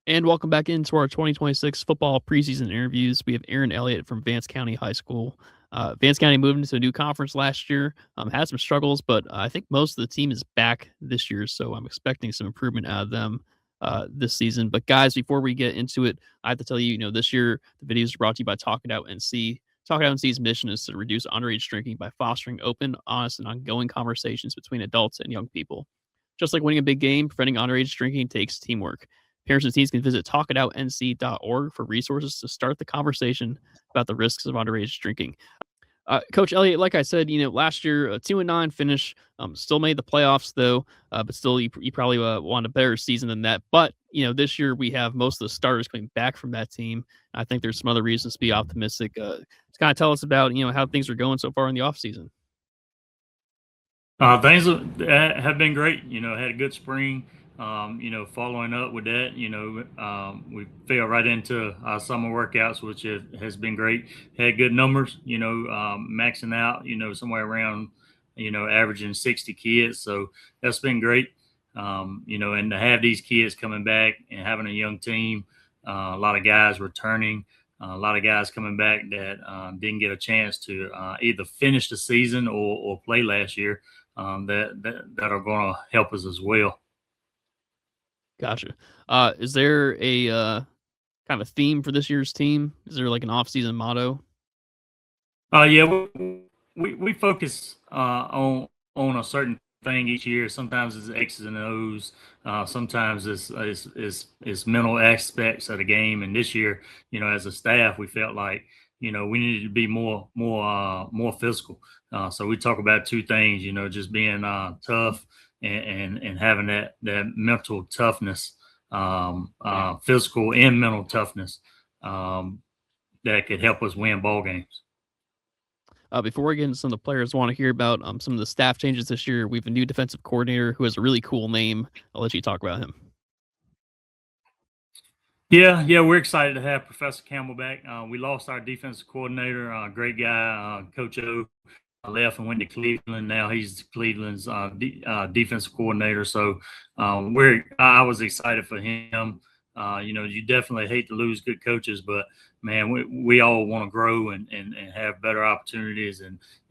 And welcome back into our 2026 football preseason interviews. We have Aaron Elliott from Vance County High School. Vance County moved into a new conference last year, had some struggles, but I think most of the team is back this year, so I'm expecting some improvement out of them this season. But guys, before we get into it, I have to tell you, this year the videos are brought to you by Talk It Out NC. Talk It Out NC's mission is to reduce underage drinking by fostering open, honest, and ongoing conversations between adults and young people. Just like winning a big game, preventing underage drinking takes teamwork. Parents and teens can visit talkitoutnc.org for resources to start the conversation about the risks of underage drinking. Coach Elliott, like I said, last year, 2-9 finish, still made the playoffs though, but still, you probably want a better season than that. But, this year we have most of the starters coming back from that team. I think there's some other reasons to be optimistic. To kind of tell us about, how things are going so far in the offseason. Things have been great. Had a good spring. Following up with that, we fell right into our summer workouts, which has been great. Had good numbers. Maxing out. Somewhere around, averaging 60 kids. So that's been great. And to have these kids coming back and having a young team, a lot of guys returning. A lot of guys coming back that didn't get a chance to either finish the season or play last year that are going to help us as well. Gotcha. Is there a kind of a theme for this year's team? Is there like an off-season motto? Yeah, we focus on a certain thing each year. Sometimes it's X's and O's. Sometimes it's mental aspects of the game. And this year, as a staff, we felt like we needed to be more physical. So we talk about two things. Just being tough and having that mental toughness, physical and mental toughness that could help us win ball games. Before we get into some of the players, I want to hear about some of the staff changes this year. We have a new defensive coordinator who has a really cool name. I'll let you talk about him. Yeah, we're excited to have Professor Campbell back. We lost our defensive coordinator, great guy, Coach O. Left and went to Cleveland. Now he's Cleveland's defensive coordinator. So I was excited for him. You definitely hate to lose good coaches, but man, we all want to grow and have better opportunities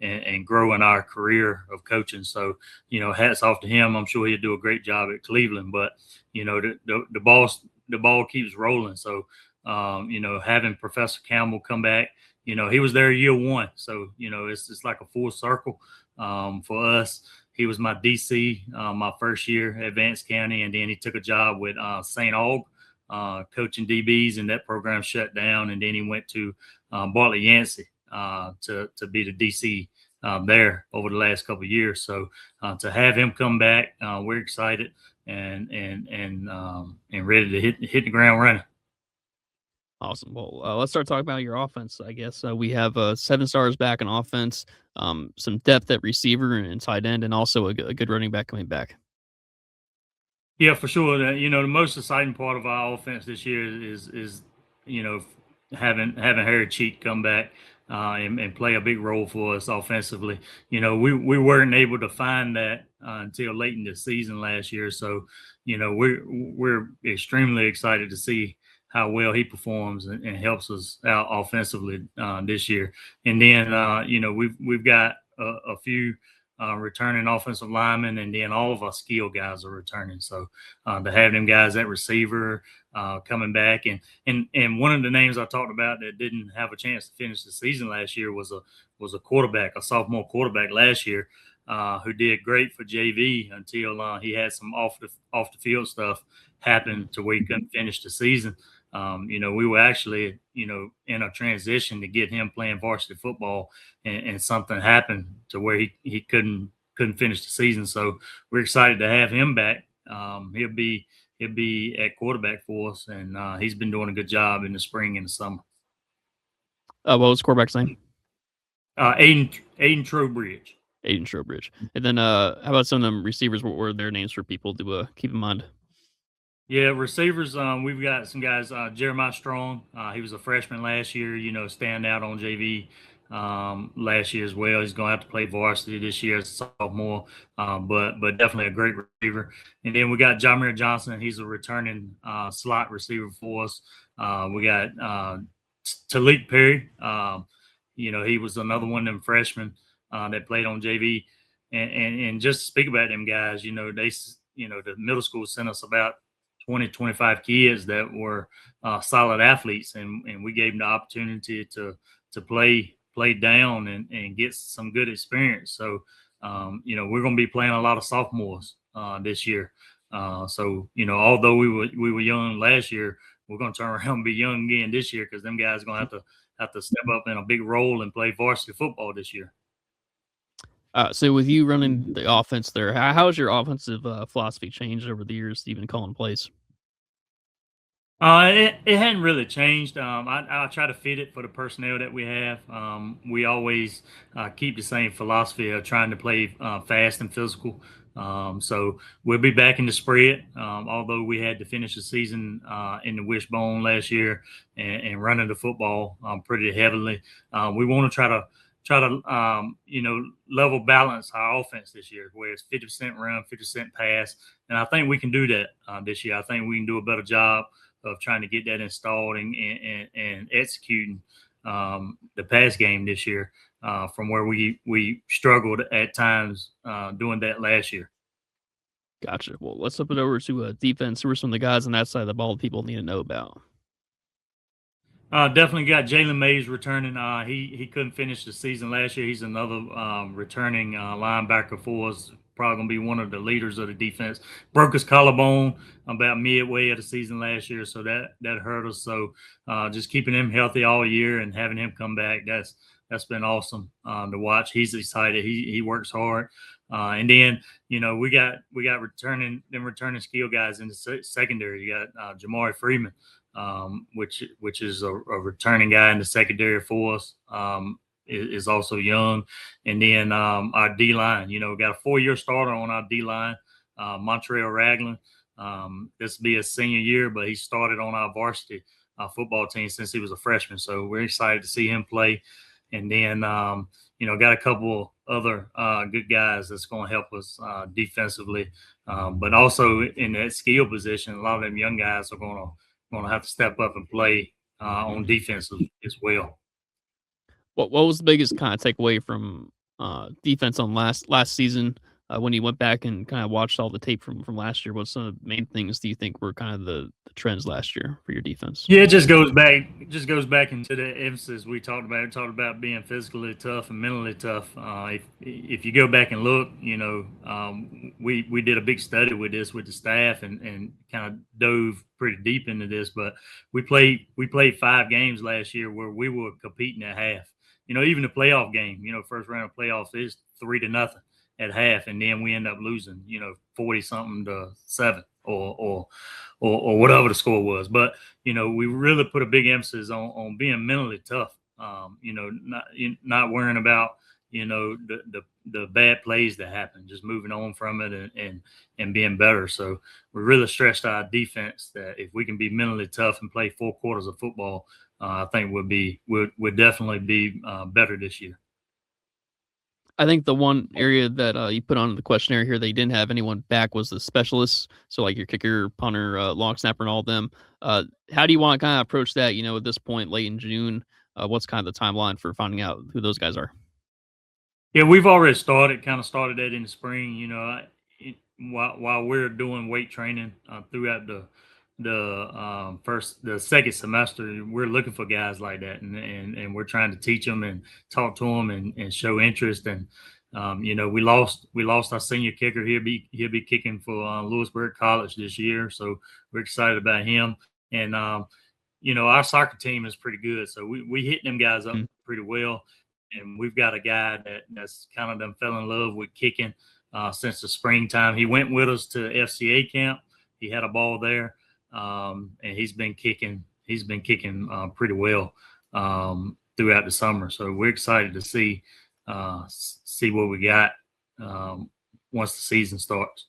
and grow in our career of coaching. So, hats off to him. I'm sure he'll do a great job at Cleveland, but the ball keeps rolling. So, having Professor Campbell come back, he was there year one. So, it's just like a full circle for us. He was my DC my first year at Vance County, and then he took a job with St. Aug, coaching DBs, and that program shut down. And then he went to Bartlett Yancey to be the DC there over the last couple of years. So to have him come back, we're excited and ready to hit the ground running. Awesome. Well, let's start talking about your offense. I guess we have 7 stars back in offense, some depth at receiver and tight end, and also a good running back coming back. Yeah, for sure. The most exciting part of our offense this year is you know having Harry Cheek come back and play a big role for us offensively. We weren't able to find that until late in the season last year. So, we're extremely excited to see how well he performs and helps us out offensively this year. And then we've got a few returning offensive linemen, and then all of our skill guys are returning. So to have them guys at receiver coming back, and one of the names I talked about that didn't have a chance to finish the season last year was a quarterback, a sophomore quarterback last year, who did great for JV until he had some off the field stuff happen to where he couldn't finish the season. We were actually, in a transition to get him playing varsity football, and something happened to where he couldn't finish the season. So we're excited to have him back. He'll be at quarterback for us, and he's been doing a good job in the spring and the summer. What was the quarterback's name? Aiden Trowbridge. Aiden Trowbridge. And then how about some of them receivers? What were their names for people to keep in mind? Yeah, receivers. We've got some guys. Jeremiah Strong. He was a freshman last year. Stand out on JV. last year as well. He's going to have to play varsity this year as a sophomore, but definitely a great receiver. And then we got Jameer Johnson. He's a returning slot receiver for us. We got Talik Perry. He was another one of them freshmen that played on JV. And just to speak about them guys, the middle school sent us about 20, 25 kids that were solid athletes, and we gave them the opportunity to play down and get some good experience. So, we're going to be playing a lot of sophomores this year. Although we were young last year, we're going to turn around and be young again this year because them guys are going to have to step up in a big role and play varsity football this year. So with you running the offense there, how has your offensive philosophy changed over the years, even calling plays? It hadn't really changed. I try to fit it for the personnel that we have. We always keep the same philosophy of trying to play fast and physical. So we'll be back in the spread. Although we had to finish the season in the wishbone last year and running the football pretty heavily. We want to try to level balance our offense this year, where it's 50% run, 50% pass, and I think we can do that this year. I think we can do a better job of trying to get that installed and executing the pass game this year from where we struggled at times doing that last year. Gotcha. Well, let's flip it over to defense. Who are some of the guys on that side of the ball that people need to know about? Definitely got Jalen Mays returning. He couldn't finish the season last year. He's another returning linebacker for us. Probably gonna be one of the leaders of the defense. Broke his collarbone about midway of the season last year, so that hurt us. So just keeping him healthy all year and having him come back, that's been awesome to watch. He's excited. He works hard. And then we got returning skill guys in the secondary. You got Jamari Freeman, which is a returning guy in the secondary for us. Is also young, and then our D line. Got a 4-year starter on our D line, Montreal Ragland. This will be his senior year, but he started on our varsity football team since he was a freshman. So we're excited to see him play. And then got a couple other good guys that's going to help us defensively, but also in that skill position. A lot of them young guys are going to have to step up and play on defense as well. What was the biggest kind of takeaway from defense on last season when you went back and kind of watched all the tape from last year? What's some of the main things do you think were kind of the trends last year for your defense? Yeah, it just goes back into the emphasis we talked about. We talked about being physically tough and mentally tough. If you go back and look, we did a big study with this with the staff and kind of dove pretty deep into this. But we played 5 games last year where we were competing at half. Even the playoff game, first round of playoffs is 3-0 at half, and then we end up losing, 40 something to 7 or whatever the score was. But we really put a big emphasis on being mentally tough. Not worrying about the bad plays that happen, just moving on from it and being better. So we really stressed our defense that if we can be mentally tough and play 4 quarters of football, I think we'll definitely be better this year. I think the one area that you put on the questionnaire here that you didn't have anyone back was the specialists. So like your kicker, punter, long snapper, and all of them. How do you want to kind of approach that? At this point, late in June, what's kind of the timeline for finding out who those guys are? Yeah, we've already started that in the spring. While we're doing weight training throughout the second semester, we're looking for guys like that, and we're trying to teach them and talk to them and show interest. And we lost our senior kicker. He'll be kicking for Lewisburg College this year, so we're excited about him. And our soccer team is pretty good, so we hit them guys up Mm. pretty well. And we've got a guy that's kind of done fell in love with kicking since the springtime. He went with us to FCA camp. He had a ball there, and he's been kicking. He's been kicking pretty well throughout the summer. So we're excited to see what we got once the season starts.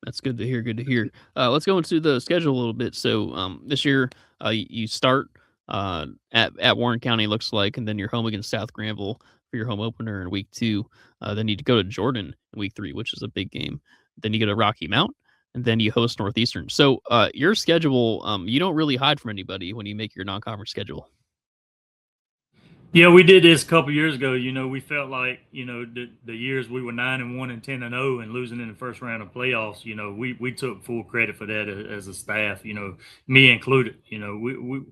That's good to hear. Good to hear. Let's go into the schedule a little bit. So this year, you start at Warren County, looks like, and then you're home against South Granville for your home opener in week 2. Then you go to Jordan in week 3, which is a big game. Then you go to Rocky Mount, and then you host Northeastern. So your schedule, you don't really hide from anybody when you make your non-conference schedule. Yeah, we did this a couple years ago. We felt like the years we were 9-1 and 10-0 and losing in the first round of playoffs. We took full credit for that as a staff. Me included. I'm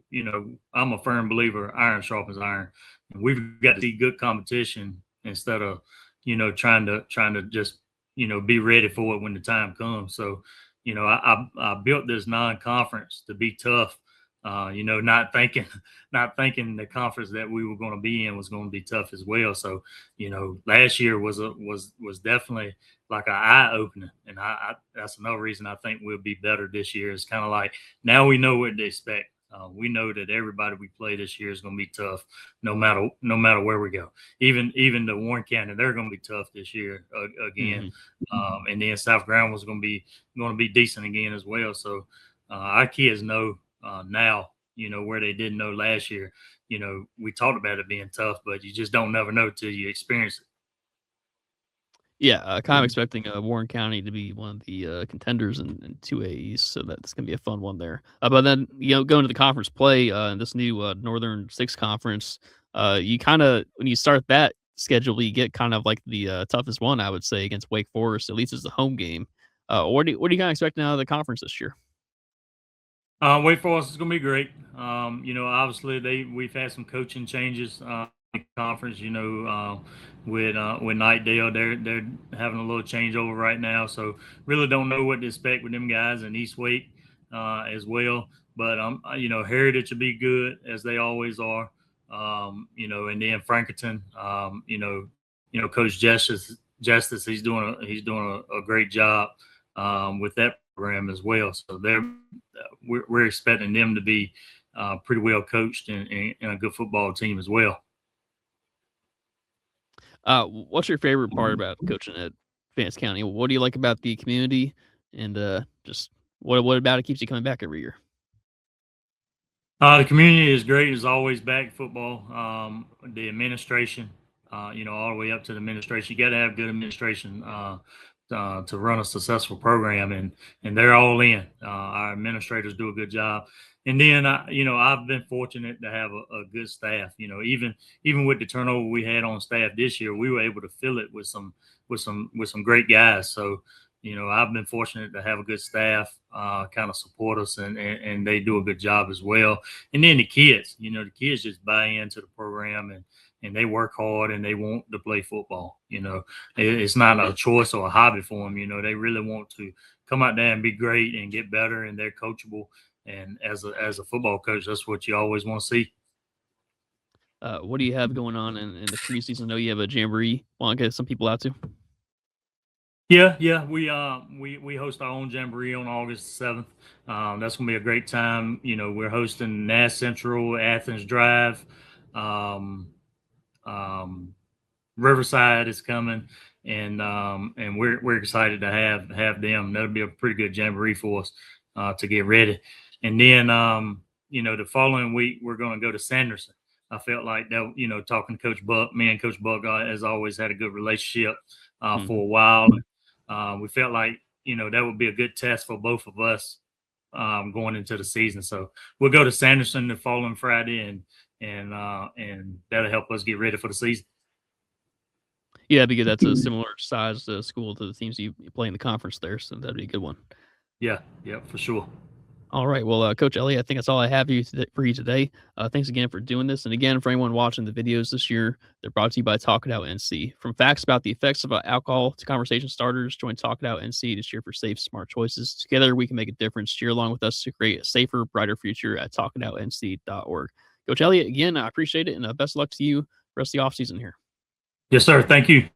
a firm believer. Iron sharpens iron. We've got to see good competition instead of trying to just be ready for it when the time comes. So I built this non-conference to be tough. Not thinking the conference that we were going to be in was going to be tough as well. So, last year was definitely like an eye opener, and I that's another reason I think we'll be better this year. It's kind of like now we know what to expect. We know that everybody we play this year is going to be tough, no matter where we go. Even the Warren County, they're going to be tough this year again. And then South Ground was going to be decent again as well. So our kids know now, where they didn't know last year. We talked about it being tough, but you just don't never know till you experience it. Yeah, kind of expecting Warren County to be one of the contenders in 2A East, so that's going to be a fun one there. But then, going to the conference play in this new Northern Six Conference, you kind of, when you start that schedule, you get kind of like the toughest one, I would say, against Wake Forest, at least as the home game. What are you kind of expecting out of the conference this year? Wake Forest is going to be great. Obviously we've had some coaching changes in the conference. With Nightdale, they're having a little changeover right now, so really don't know what to expect with them guys in East Wake as well. But Heritage will be good as they always are. And then Frankerton, Coach Justice, he's doing a great job with that program as well. So we're expecting them to be pretty well coached and a good football team as well. What's your favorite part about coaching at Vance County? What do you like about the community, and just what about it keeps you coming back every year? The community is great. It's always back football. The administration, all the way up to the administration. You got to have good administration to run a successful program, and they're all in. Our administrators do a good job, and then I've been fortunate to have a good staff. Even with the turnover we had on staff this year, we were able to fill it with some great guys. So I've been fortunate to have a good staff, kind of support us, and they do a good job as well. And then the kids just buy into the program, and they work hard and they want to play football. It's not a choice or a hobby for them. They really want to come out there and be great and get better, and they're coachable. And as a football coach, that's what you always want to see. What do you have going on in the preseason? I know you have a jamboree. Want to get some people out to? Yeah. We host our own jamboree on August 7th. That's gonna be a great time. We're hosting Nash Central, Athens Drive, um, um, Riverside is coming, and we're excited to have them. That'll be a pretty good jamboree for us to get ready. And then the following week we're going to go to Sanderson. I felt like that, talking to Coach Buck, me and Coach Buck has always had a good relationship for a while. We felt like that would be a good test for both of us going into the season. So we'll go to Sanderson the following Friday, and that'll help us get ready for the season. Yeah, because that's a similar size school to the teams you play in the conference there, so that'd be a good one. Yeah, for sure. All right, well, Coach Elliott, I think that's all I have for you today. Thanks again for doing this, and again, for anyone watching the videos this year, they're brought to you by Talk It Out NC. From facts about the effects of alcohol to conversation starters, join Talk It Out NC to cheer for safe, smart choices. Together, we can make a difference. Cheer along with us to create a safer, brighter future at talkitoutnc.org. Coach Elliott, again, I appreciate it, and best of luck to you the rest of the offseason here. Yes, sir. Thank you.